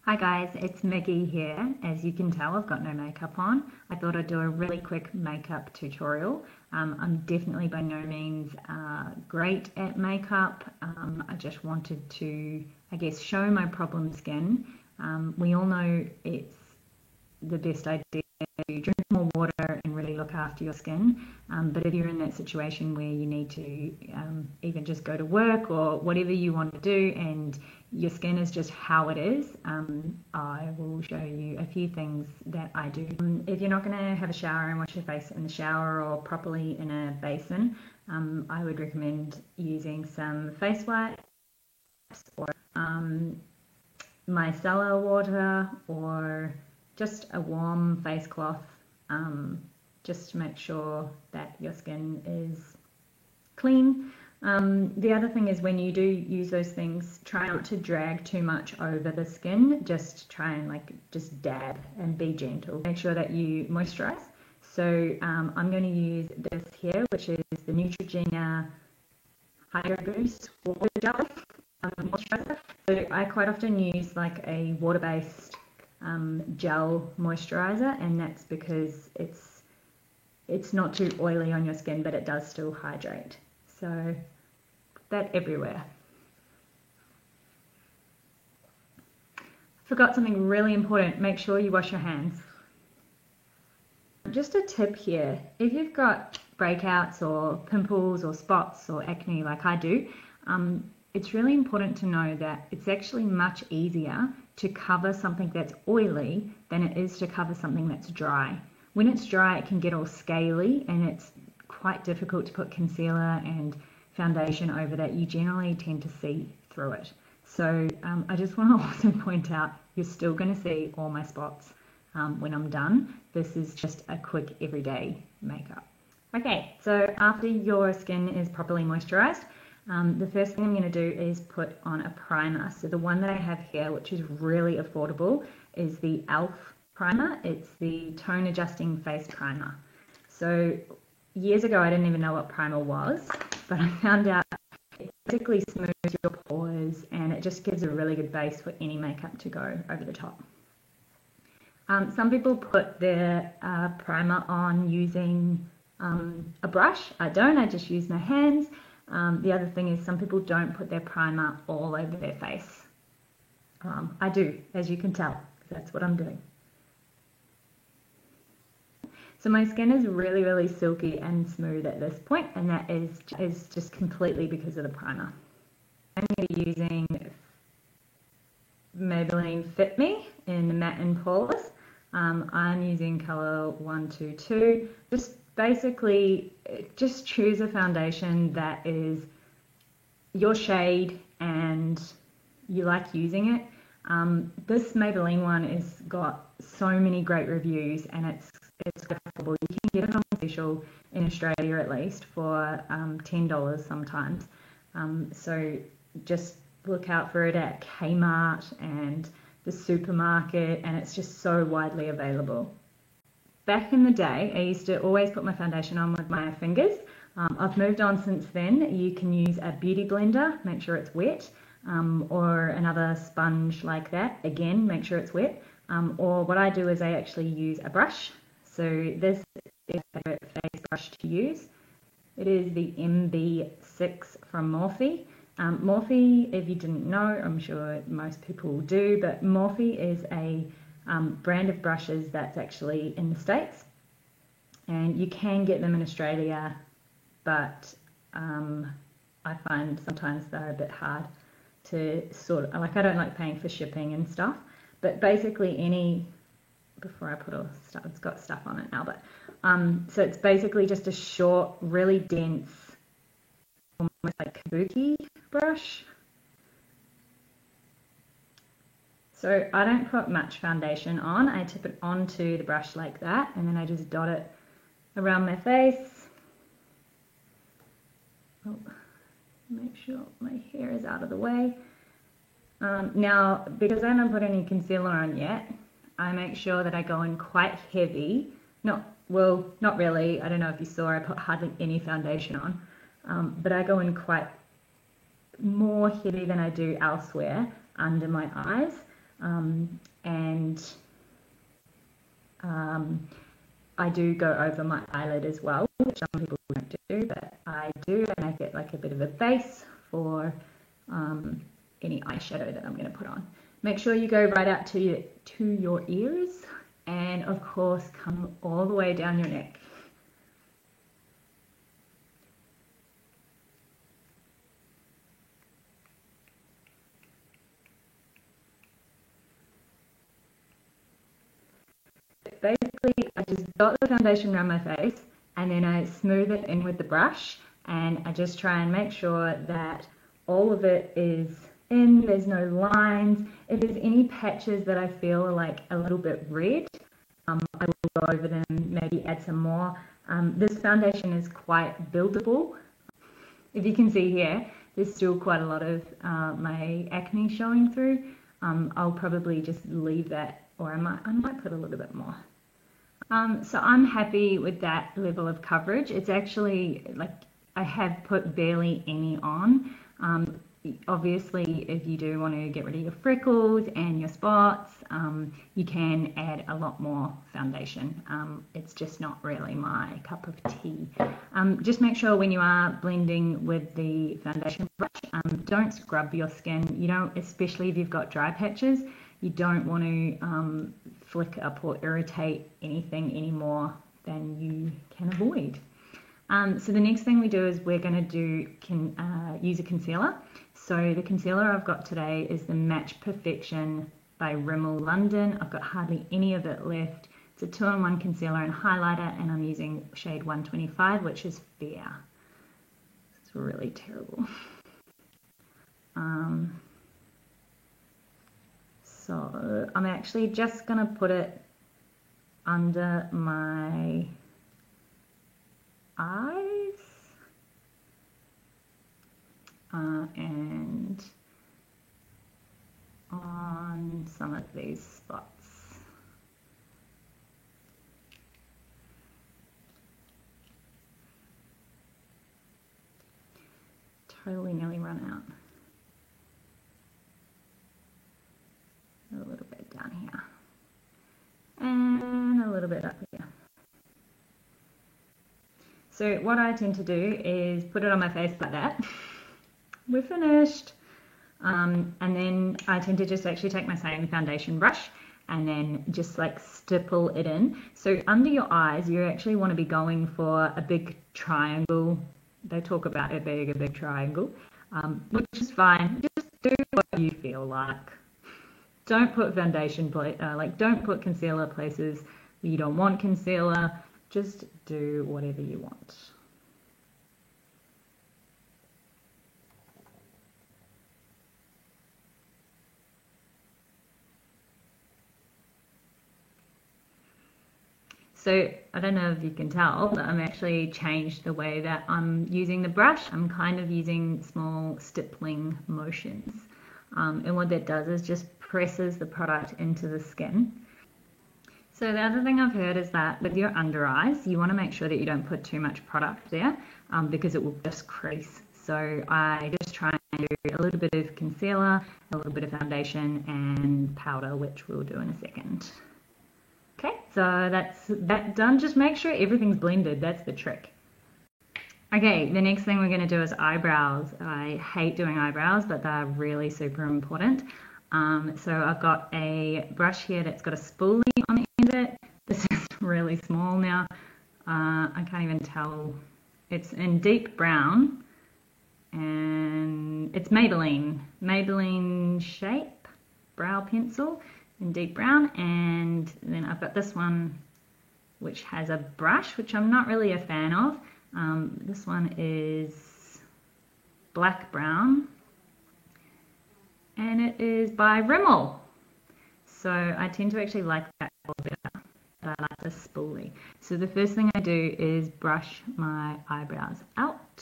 Hi guys, it's Maggie here. As you can tell, I've got no makeup on. I thought I'd do a really quick makeup tutorial. I'm definitely by no means great at makeup. I just wanted to, I guess, show my problem skin. We all know it's the best idea to drink more water and really look after your skin. But if you're in that situation where you need to even just go to work or whatever you want to do and your skin is just how it is, I will show you a few things that I do. If you're not going to have a shower and wash your face in the shower or properly in a basin, I would recommend using some face wipes or micellar water or just a warm face cloth, just to make sure that your skin is clean. The other thing is when you do use those things, try not to drag too much over the skin. Just try and just dab and be gentle. Make sure that you moisturize. So I'm going to use this here, which is the Neutrogena Hydro Boost Water Gel moisturizer. So I quite often use like a water-based gel moisturizer, and that's because it's not too oily on your skin, but it does still hydrate. So that everywhere. Forgot something really important. Make sure you wash your hands. Just a tip here, if you've got breakouts or pimples or spots or acne like I do, it's really important to know that it's actually much easier to cover something that's oily than it is to cover something that's dry. When it's dry, it can get all scaly and it's quite difficult to put concealer and foundation over that. You generally tend to see through it. So I just want to also point out, you're still going to see all my spots when I'm done. This is just a quick everyday makeup. Okay, so after your skin is properly moisturized, the first thing I'm going to do is put on a primer. So the one that I have here, which is really affordable, is the e.l.f. primer. It's the Tone Adjusting Face Primer. So years ago, I didn't even know what primer was, but I found out it basically smooths your pores and it just gives a really good base for any makeup to go over the top. Some people put their primer on using a brush. I don't, I just use my hands. The other thing is some people don't put their primer all over their face. I do, as you can tell, that's what I'm doing. So my skin is really, really silky and smooth at this point, and that is just completely because of the primer. I'm going to be using Maybelline Fit Me in the Matte and Poreless. I'm using color 122. Basically, just choose a foundation that is your shade and you like using it. This Maybelline one has got so many great reviews and it's affordable. You can get it on special in Australia at least for $10 sometimes. So just look out for it at Kmart and the supermarket, and it's just so widely available. Back in the day, I used to always put my foundation on with my fingers. I've moved on since then. You can use a beauty blender, make sure it's wet, or another sponge like that. Again, make sure it's wet. Or what I do is I actually use a brush. So this is my favorite face brush to use. It is the MB6 from Morphe. Morphe, if you didn't know, I'm sure most people do, but Morphe is a brand of brushes that's actually in the States, and you can get them in Australia, but I find sometimes they're a bit hard to I don't like paying for shipping and stuff, but basically before I put all stuff, it's got stuff on it now, but so it's basically just a short, really dense, almost like kabuki brush. So I don't put much foundation on. I tip it onto the brush like that, and then I just dot it around my face. Oh, make sure my hair is out of the way. Now, because I haven't put any concealer on yet, I make sure that I go in quite heavy. Not really. I don't know if you saw, I put hardly any foundation on. But I go in quite more heavy than I do elsewhere under my eyes. And I do go over my eyelid as well, which some people don't do, but I do, and I get like a bit of a base for any eyeshadow that I'm going to put on. Make sure you go right out to your ears, and of course come all the way down your neck. Basically, I just dot the foundation around my face, and then I smooth it in with the brush, and I just try and make sure that all of it is in, there's no lines. If there's any patches that I feel are like a little bit red, I will go over them, maybe add some more. This foundation is quite buildable. If you can see here, there's still quite a lot of my acne showing through. I'll probably just leave that, or I might put a little bit more. So I'm happy with that level of coverage. It's actually like I have put barely any on. Obviously, if you do want to get rid of your freckles and your spots, you can add a lot more foundation. It's just not really my cup of tea. Just make sure when you are blending with the foundation brush, don't scrub your skin. You don't, especially if you've got dry patches, you don't want to flick up or irritate anything any more than you can avoid. So the next thing we do is we're going to use a concealer. So the concealer I've got today is the Match Perfection by Rimmel London. I've got hardly any of it left. It's a 2-in-1 concealer and highlighter, and I'm using shade 125, which is Fair. It's really terrible. So I'm actually just going to put it under my eyes and on some of these spots. Totally nearly run out. A little bit down here and a little bit up here. So what I tend to do is put it on my face like that. We're finished. And then I tend to just actually take my same foundation brush and then just like stipple it in. So under your eyes, you actually want to be going for a big triangle. They talk about a big triangle, which is fine. Just do what you feel like. Don't put foundation, don't put concealer places where you don't want concealer. Just do whatever you want. So I don't know if you can tell, but I'm actually changed the way that I'm using the brush. I'm kind of using small stippling motions. And what that does is just presses the product into the skin. So the other thing I've heard is that with your under eyes, you want to make sure that you don't put too much product there because it will just crease. So I just try and do a little bit of concealer, a little bit of foundation and powder, which we'll do in a second. Okay, so that's that done. Just make sure everything's blended. That's the trick. Okay, the next thing we're going to do is eyebrows. I hate doing eyebrows, but they're really super important. So I've got a brush here that's got a spoolie on the end of it. This is really small now. I can't even tell. It's in deep brown, and it's Maybelline Shape Brow Pencil in deep brown. And then I've got this one, which has a brush, which I'm not really a fan of. This one is black brown, and it is by Rimmel. So I tend to actually like that a little better, but I like the spoolie. So the first thing I do is brush my eyebrows up.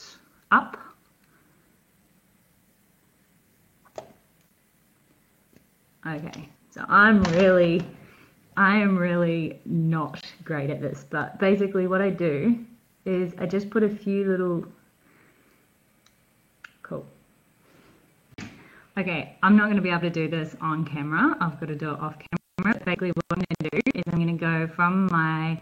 Okay, so I am really not great at this, but basically what I do is I just put a few little, cool. Okay, I'm not going to be able to do this on camera. I've got to do it off camera. Basically, what I'm going to do is I'm going to go from my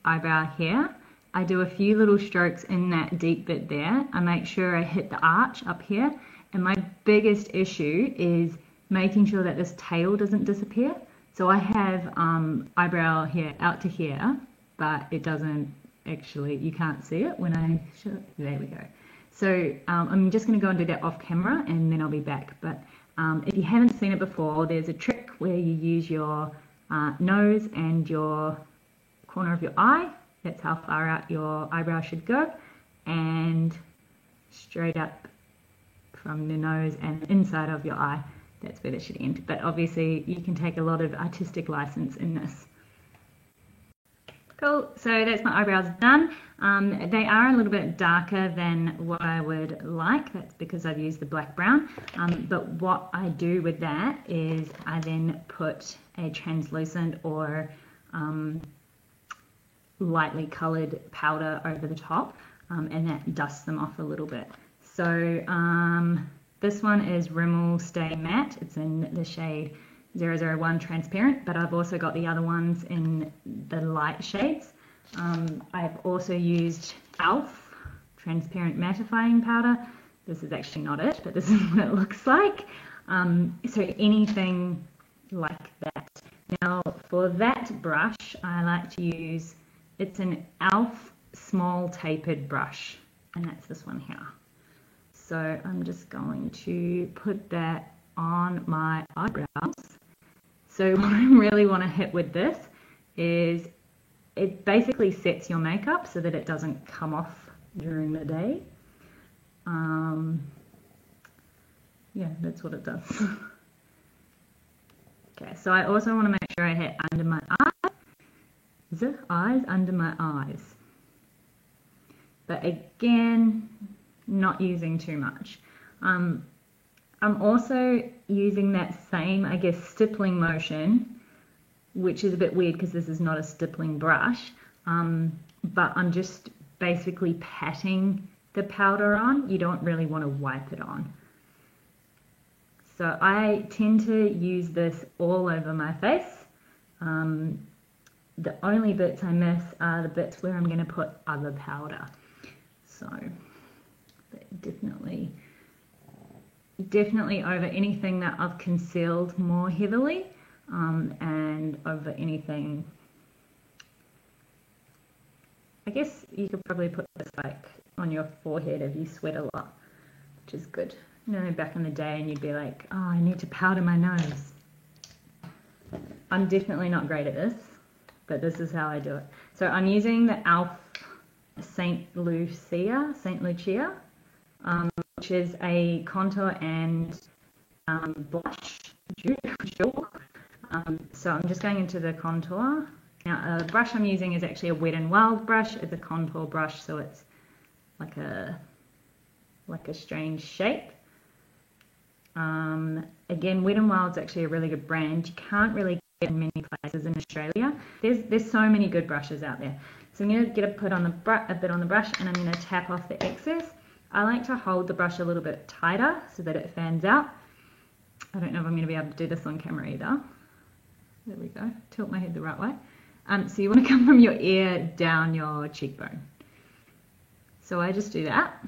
eyebrow here. I do a few little strokes in that deep bit there. I make sure I hit the arch up here. And my biggest issue is making sure that this tail doesn't disappear. So I have eyebrow here out to here, but it doesn't actually, you can't see it when I show it. There we go. So I'm just going to go and do that off camera and then I'll be back. But if you haven't seen it before, there's a trick where you use your nose and your corner of your eye. That's how far out your eyebrow should go, and straight up from the nose and inside of your eye, that's where they should end. But obviously you can take a lot of artistic license in this. Cool, so that's my eyebrows done. They are a little bit darker than what I would like. That's because I've used the black brown. But what I do with that is I then put a translucent or lightly coloured powder over the top, and that dusts them off a little bit. So this one is Rimmel Stay Matte. It's in the shade 001 transparent, but I've also got the other ones in the light shades. I've also used e.l.f. transparent mattifying powder. This is actually not it, but this is what it looks like. So anything like that. Now for that brush, I like to use, it's an e.l.f. small tapered brush, and that's this one here. So I'm just going to put that on my eyebrows. So what I really want to hit with this is it basically sets your makeup so that it doesn't come off during the day. Yeah, that's what it does. Okay, so I also want to make sure I hit under my eyes. The eyes under my eyes. But again, not using too much. I'm also using that same, I guess, stippling motion, which is a bit weird because this is not a stippling brush, but I'm just basically patting the powder on. You don't really want to wipe it on. So I tend to use this all over my face. The only bits I miss are the bits where I'm going to put other powder. So definitely over anything that I've concealed more heavily, and over anything, I guess you could probably put this like on your forehead if you sweat a lot, which is good. You know, back in the day and you'd be like, oh, I need to powder my nose. I'm definitely not great at this, but this is how I do it. So I'm using the e.l.f. St. Lucia, which is a contour and blush dual. So I'm just going into the contour. Now, the brush I'm using is actually a Wet n Wild brush. It's a contour brush, so it's like a strange shape. Again, Wet n Wild's actually a really good brand. You can't really get in many places in Australia. There's so many good brushes out there. So I'm going to get a bit on the brush, and I'm going to tap off the excess. I like to hold the brush a little bit tighter so that it fans out. I don't know if I'm going to be able to do this on camera either. There we go. Tilt my head the right way. So you want to come from your ear down your cheekbone. So I just do that.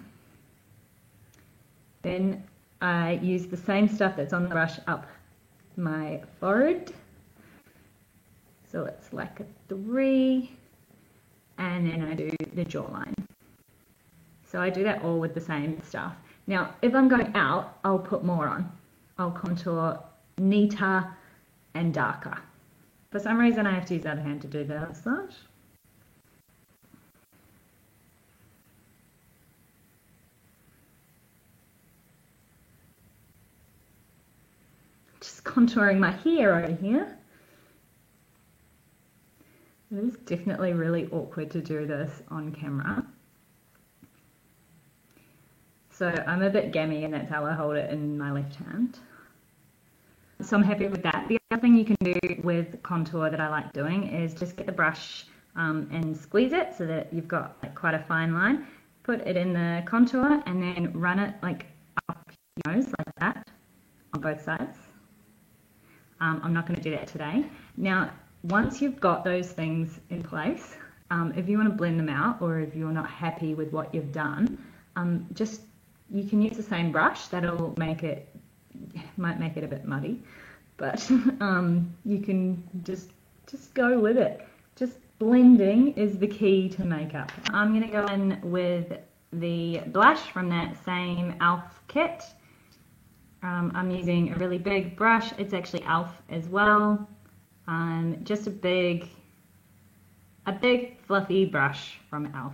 Then I use the same stuff that's on the brush up my forehead. So it's like a 3, and then I do the jawline. So I do that all with the same stuff. Now, if I'm going out, I'll put more on. I'll contour neater and darker. For some reason, I have to use the other hand to do the other side. Just contouring my hair over here. It is definitely really awkward to do this on camera. So I'm a bit gammy, and that's how I hold it in my left hand. So I'm happy with that. The other thing you can do with contour that I like doing is just get the brush and squeeze it so that you've got like quite a fine line. Put it in the contour and then run it like up nose like that on both sides. I'm not going to do that today. Now, once you've got those things in place, if you want to blend them out, or if you're not happy with what you've done, you can use the same brush. That'll might make it a bit muddy, but you can just go with it. Just blending is the key to makeup. I'm going to go in with the blush from that same e.l.f. kit. I'm using a really big brush. It's actually e.l.f. as well. Just a big fluffy brush from e.l.f.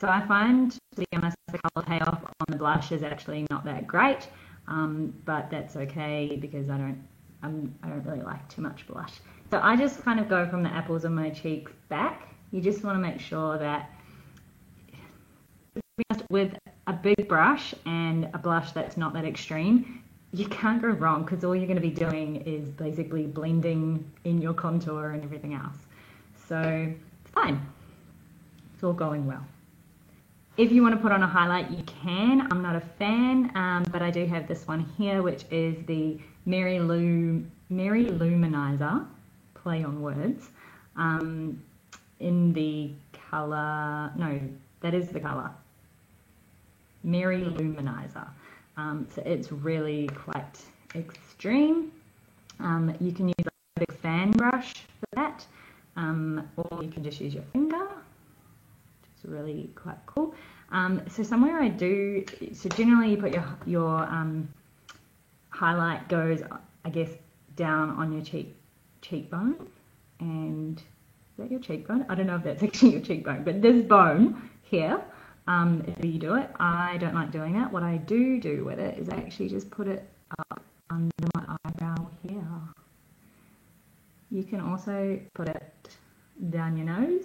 So I find, to be honest, the colour payoff on the blush is actually not that great, but that's okay because I don't really like too much blush. So I just kind of go from the apples of my cheeks back. You just want to make sure that with a big brush and a blush that's not that extreme, you can't go wrong because all you're going to be doing is basically blending in your contour and everything else. So it's fine. It's all going well. If you want to put on a highlight, you can. I'm not a fan, but I do have this one here, which is the Mary Luminizer, play on words, in the colour, no, that is the colour, Mary Luminizer. So it's really quite extreme. You can use a big fan brush for that, or you can just use your finger, which is really quite cool. So generally you put your highlight goes, I guess, down on your cheekbone, and is that your cheekbone? I don't know if that's actually your cheekbone, but this bone here, if you do it. I don't like doing that. What I do with it is I actually just put it up under my eyebrow here. You can also put it down your nose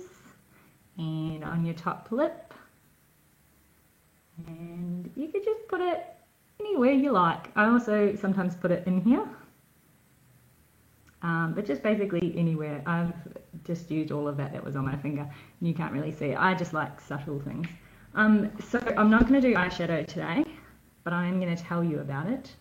and on your top lip, and you could just put it anywhere you like. I also sometimes put it in here, but just basically anywhere. I've just used all of that was on my finger, and you can't really see it. I just like subtle things. So I'm not going to do eyeshadow today, but I am going to tell you about it.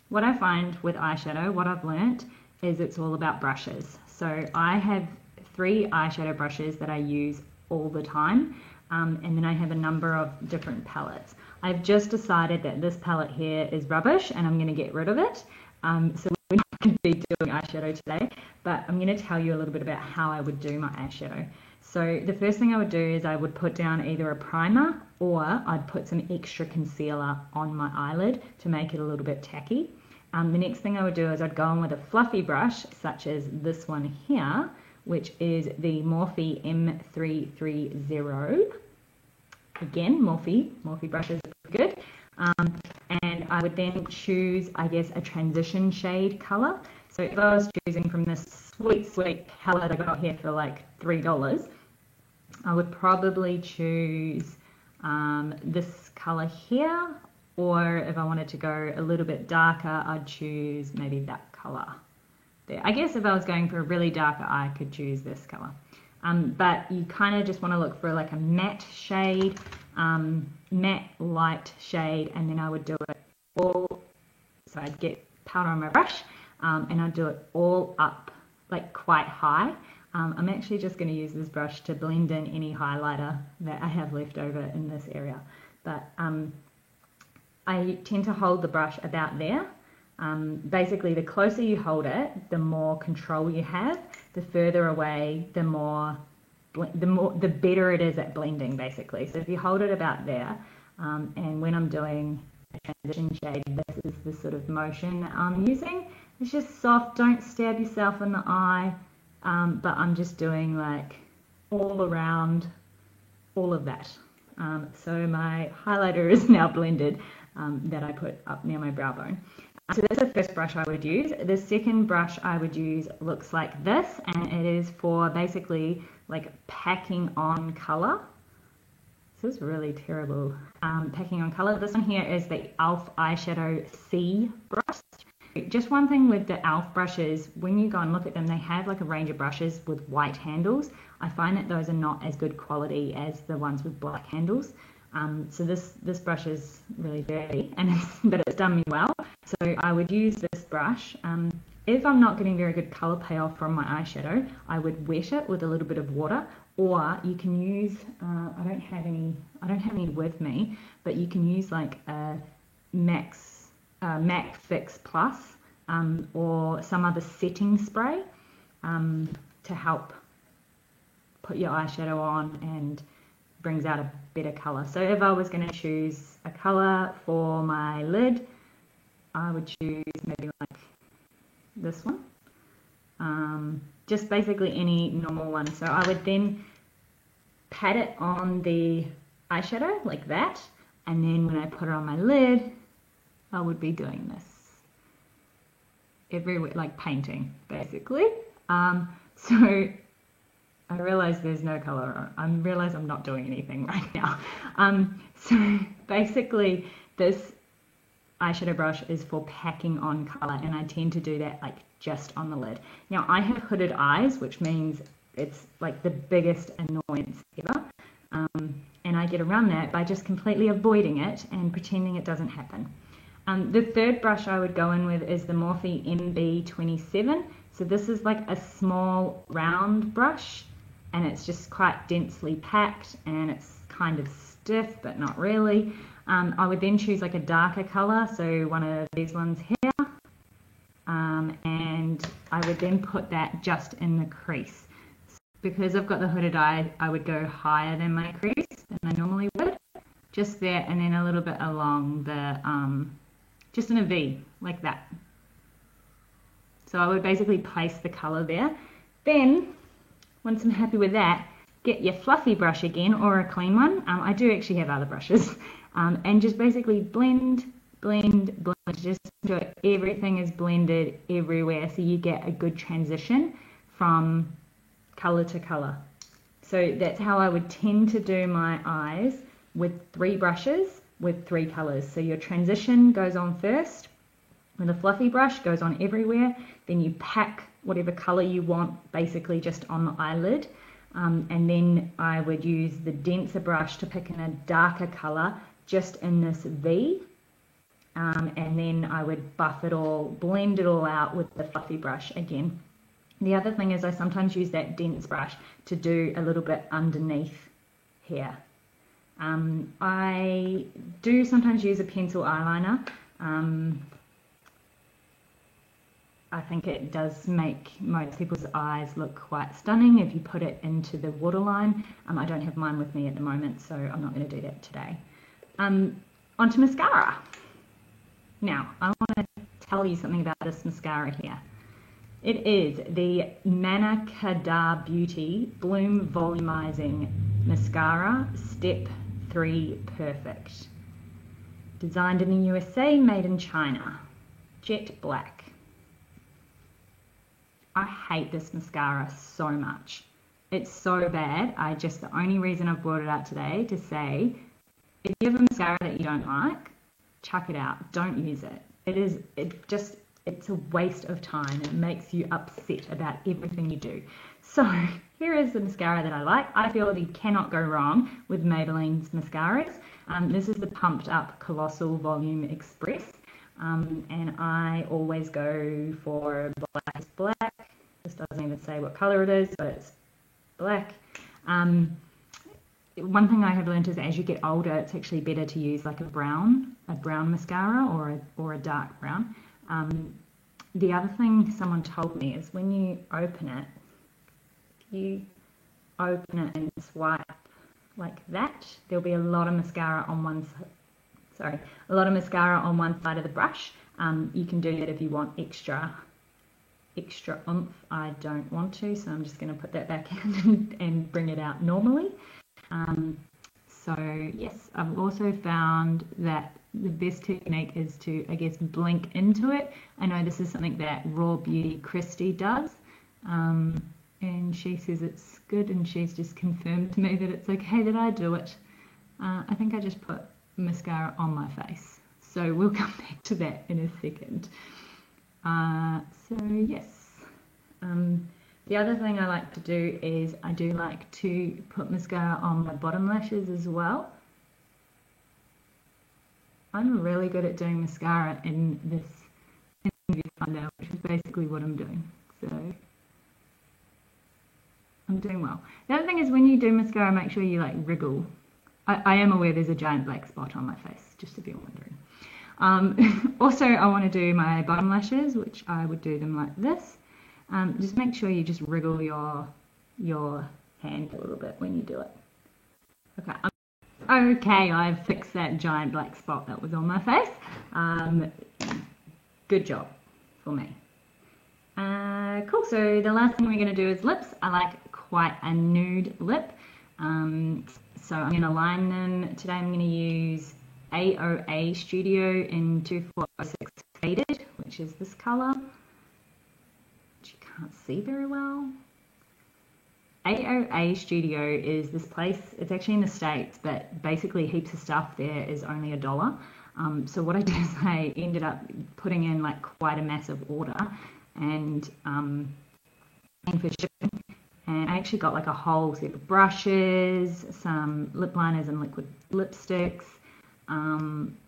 What I find with eyeshadow, what I've learnt, is it's all about brushes. So I have 3 eyeshadow brushes that I use all the time, and then I have a number of different palettes. I've just decided that this palette here is rubbish and I'm going to get rid of it. So we're not going to be doing eyeshadow today, but I'm going to tell you a little bit about how I would do my eyeshadow. So the first thing I would do is I would put down either a primer, or I'd put some extra concealer on my eyelid to make it a little bit tacky. The next thing I would do is I'd go in with a fluffy brush, such as this one here, which is the Morphe M330. Again, Morphe brushes are pretty good. And I would then choose, I guess, a transition shade colour. So if I was choosing from this sweet palette I got here for like $3, I would probably choose this colour here, or if I wanted to go a little bit darker, I'd choose maybe that colour there. I guess if I was going for a really darker eye, I could choose this colour. But you kind of just want to look for like a matte shade, matte light shade, and then I would do it all, so I'd get powder on my brush, and I'd do it all up, like quite high. I'm actually just going to use this brush to blend in any highlighter that I have left over in this area. But I tend to hold the brush about there. Basically, the closer you hold it, the more control you have. The further away, the better it is at blending, basically. So if you hold it about there, and when I'm doing a transition shade, this is the sort of motion that I'm using. It's just soft, don't stab yourself in the eye, but I'm just doing like all around, all of that. So my highlighter is now blended, that I put up near my brow bone. So that's the first brush I would use. The second brush I would use looks like this, and it is for basically like packing on colour. This is really terrible. Packing on colour. This one here is the e.l.f. Eyeshadow C brush. Just one thing with the e.l.f. brushes, when you go and look at them, they have like a range of brushes with white handles. I find that those are not as good quality as the ones with black handles. So this brush is really dirty, but it's done me well. So I would use this brush. If I'm not getting very good color payoff from my eyeshadow, I would wet it with a little bit of water, or you can use, I don't have any with me, but you can use like a MAC Fix Plus, or some other setting spray, to help put your eyeshadow on and brings out a better color. So if I was going to choose a color for my lid, I would choose maybe like this one, just basically any normal one. So I would then pat it on the eyeshadow like that, and then when I put it on my lid, I would be doing this everywhere, like painting basically. So I realize there's no color. I realize I'm not doing anything right now. So basically this eyeshadow brush is for packing on color, and I tend to do that like just on the lid. Now I have hooded eyes, which means it's like the biggest annoyance ever. And I get around that by just completely avoiding it and pretending it doesn't happen. The third brush I would go in with is the Morphe MB27. So this is like a small round brush, and it's just quite densely packed, and it's kind of stiff but not really. I would then choose like a darker color, so one of these ones here, and I would then put that just in the crease. Because I've got the hooded eye, I would go higher than my crease than I normally would, just there, and then a little bit along the, just in a V, like that. So I would basically place the color there. Then, once I'm happy with that, get your fluffy brush again, or a clean one. I do actually have other brushes. And just basically blend, blend, blend, just so everything is blended everywhere, so you get a good transition from color to color. So that's how I would tend to do my eyes, with 3 brushes with 3 colors. So your transition goes on first with a fluffy brush, goes on everywhere, then you pack whatever color you want basically just on the eyelid, and then I would use the denser brush to pick in a darker color just in this V, and then I would buff it all, blend it all out with the fluffy brush again. The other thing is I sometimes use that dense brush to do a little bit underneath here. I do sometimes use a pencil eyeliner. I think it does make most people's eyes look quite stunning if you put it into the waterline. I don't have mine with me at the moment, so I'm not going to do that today. Onto mascara. Now, I want to tell you something about this mascara here. It is the Manakada Beauty Bloom Volumizing Mascara Step 3 Perfect. Designed in the USA, made in China. Jet black. I hate this mascara so much. It's so bad. The only reason I've brought it out today to say, if you have a mascara that you don't like, chuck it out. Don't use it. It's a waste of time. It makes you upset about everything you do. So here is the mascara that I like. I feel that you cannot go wrong with Maybelline's mascaras. This is the Pumped Up Colossal Volume Express. And I always go for black. This doesn't even say what color it is, but it's black. One thing I have learned is as you get older, it's actually better to use like a brown mascara or a dark brown. The other thing someone told me is when you open it and swipe like that, there'll be a lot of mascara on one side. A lot of mascara on one side of the brush. You can do that if you want extra oomph. I don't want to, so I'm just going to put that back in and bring it out normally. So yes, I've also found that the best technique is to, I guess, blink into it. I know this is something that Raw Beauty Christy does, and she says it's good, and she's just confirmed to me that it's okay that I do it. I think I just put mascara on my face, so we'll come back to that in a second. So yes, the other thing I like to do is I do like to put mascara on my bottom lashes as well. I'm really good at doing mascara in this viewfinder, which is basically what I'm doing. So I'm doing well. The other thing is when you do mascara, make sure you like wriggle. I am aware there's a giant black spot on my face, just if you're wondering. Also, I want to do my bottom lashes, which I would do them like this. Just make sure you just wriggle your hand a little bit when you do it. Okay, I've fixed that giant black spot that was on my face. Good job for me. Cool, so the last thing we're going to do is lips. I like quite a nude lip. So I'm going to line them. Today I'm going to use AOA Studio in 2406 Faded, which is this colour, which you can't see very well. AOA Studio is this place, it's actually in the States, but basically heaps of stuff there is only $1. So what I did is I ended up putting in like quite a massive order and for shipping. And I actually got like a whole set of brushes, some lip liners and liquid lipsticks,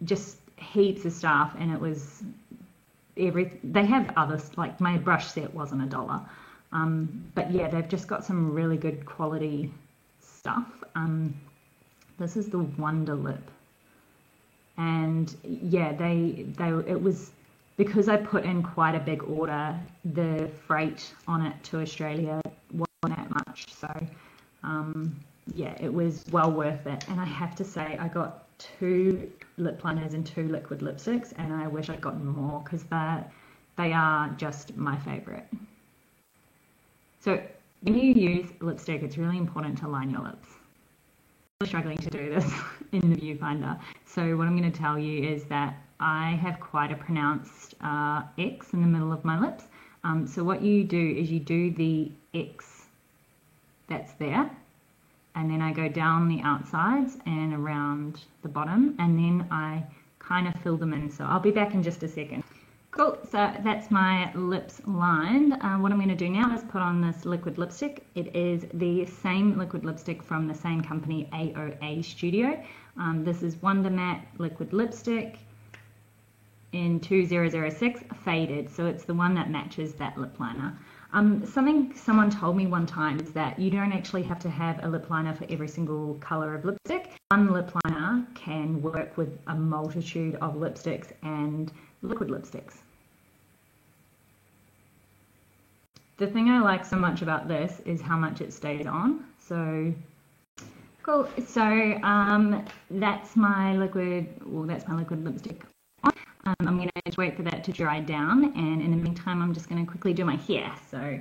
just heaps of stuff. And it was they have others, like my brush set wasn't $1. But yeah, they've just got some really good quality stuff. This is the Wonder Lip. And yeah, it was, because I put in quite a big order, the freight on it to Australia wasn't that much. So yeah, it was well worth it. And I have to say, I got 2 lip liners and 2 liquid lipsticks, and I wish I'd gotten more because they are just my favorite. So when you use lipstick, it's really important to line your lips. I'm struggling to do this in the viewfinder. So what I'm going to tell you is that I have quite a pronounced X in the middle of my lips. So what you do is you do the X that's there, and then I go down the outsides and around the bottom, and then I kind of fill them in. So I'll be back in just a second. Cool, so that's my lips lined. What I'm going to do now is put on this liquid lipstick. It is the same liquid lipstick from the same company, AOA Studio. This is Wonder Matte Liquid Lipstick in 2006 Faded, so it's the one that matches that lip liner. Something someone told me one time is that you don't actually have to have a lip liner for every single colour of lipstick. One lip liner can work with a multitude of lipsticks and liquid lipsticks. The thing I like so much about this is how much it stays on. So cool. So that's my liquid lipstick. I'm going to wait for that to dry down, and in the meantime I'm just going to quickly do my hair. So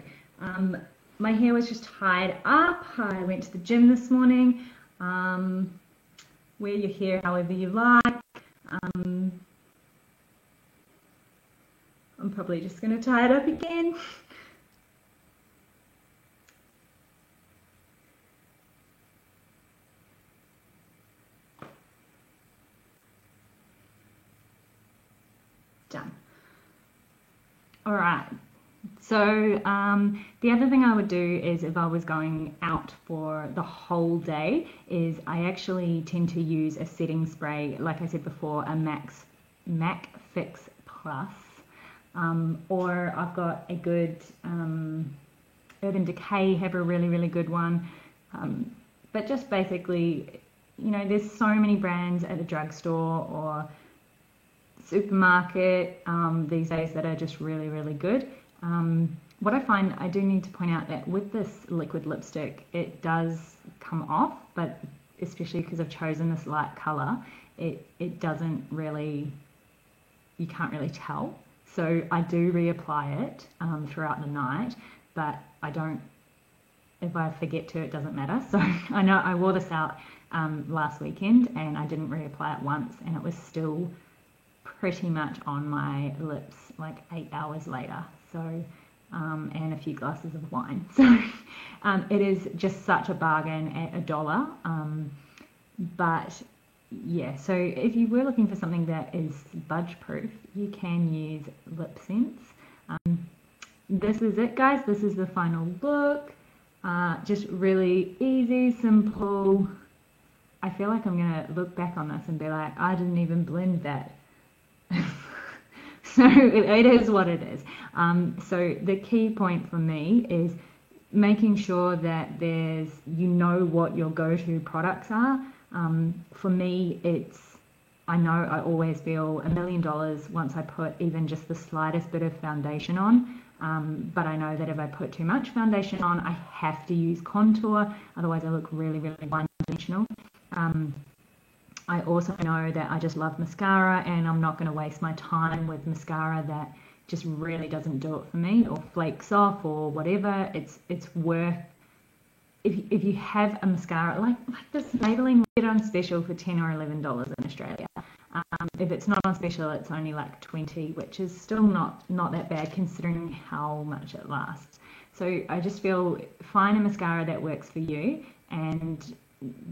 my hair was just tied up. I went to the gym this morning. Wear your hair however you like. I'm probably just going to tie it up again. Done. All right. So the other thing I would do is, if I was going out for the whole day, is I actually tend to use a setting spray, like I said before, a MAC Fix Plus. Or I've got a good Urban Decay have a really good one, but just basically, you know, there's so many brands at a drugstore or supermarket these days that are just really good. What I find, I do need to point out that with this liquid lipstick, it does come off, but especially because I've chosen this light color, it doesn't really, you can't really tell. So I do reapply it throughout the night, but I don't, if I forget to, it doesn't matter. So I know I wore this out last weekend and I didn't reapply it once, and it was still pretty much on my lips like 8 hours later. So, and a few glasses of wine. So it is just such a bargain at $1. But yeah, so if you were looking for something that is budge proof, you can use Lip Sense. This is it, guys. This is the final look. Just really easy, simple. I feel like I'm gonna look back on this and be like, I didn't even blend that. So it is what it is. So the key point for me is making sure that you know what your go-to products are. For me, I know I always feel $1,000,000 once I put even just the slightest bit of foundation on. But I know that if I put too much foundation on, I have to use contour, otherwise I look really, really one-dimensional. I also know that I just love mascara, and I'm not going to waste my time with mascara that just really doesn't do it for me or flakes off or whatever. It's worth, if you have a mascara like this Maybelline, get it on special for $10 or $11 in Australia. If it's not on special, it's only like 20, which is still not that bad considering how much it lasts. So I just feel, find a mascara that works for you, and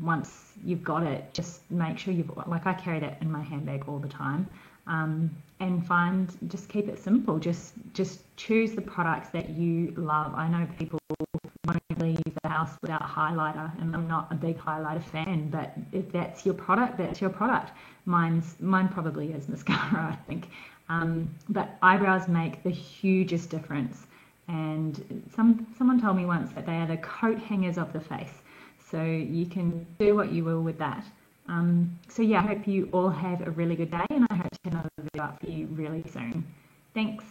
once you've got it, just make sure like I carry that in my handbag all the time. And just keep it simple. Just choose the products that you love. I know people won't leave the house without a highlighter, and I'm not a big highlighter fan, but if that's your product, that's your product. Mine probably is mascara, I think. But eyebrows make the hugest difference. And someone told me once that they are the coat hangers of the face. So you can do what you will with that. So yeah, I hope you all have a really good day, and I hope to have another video up for you really soon. Thanks.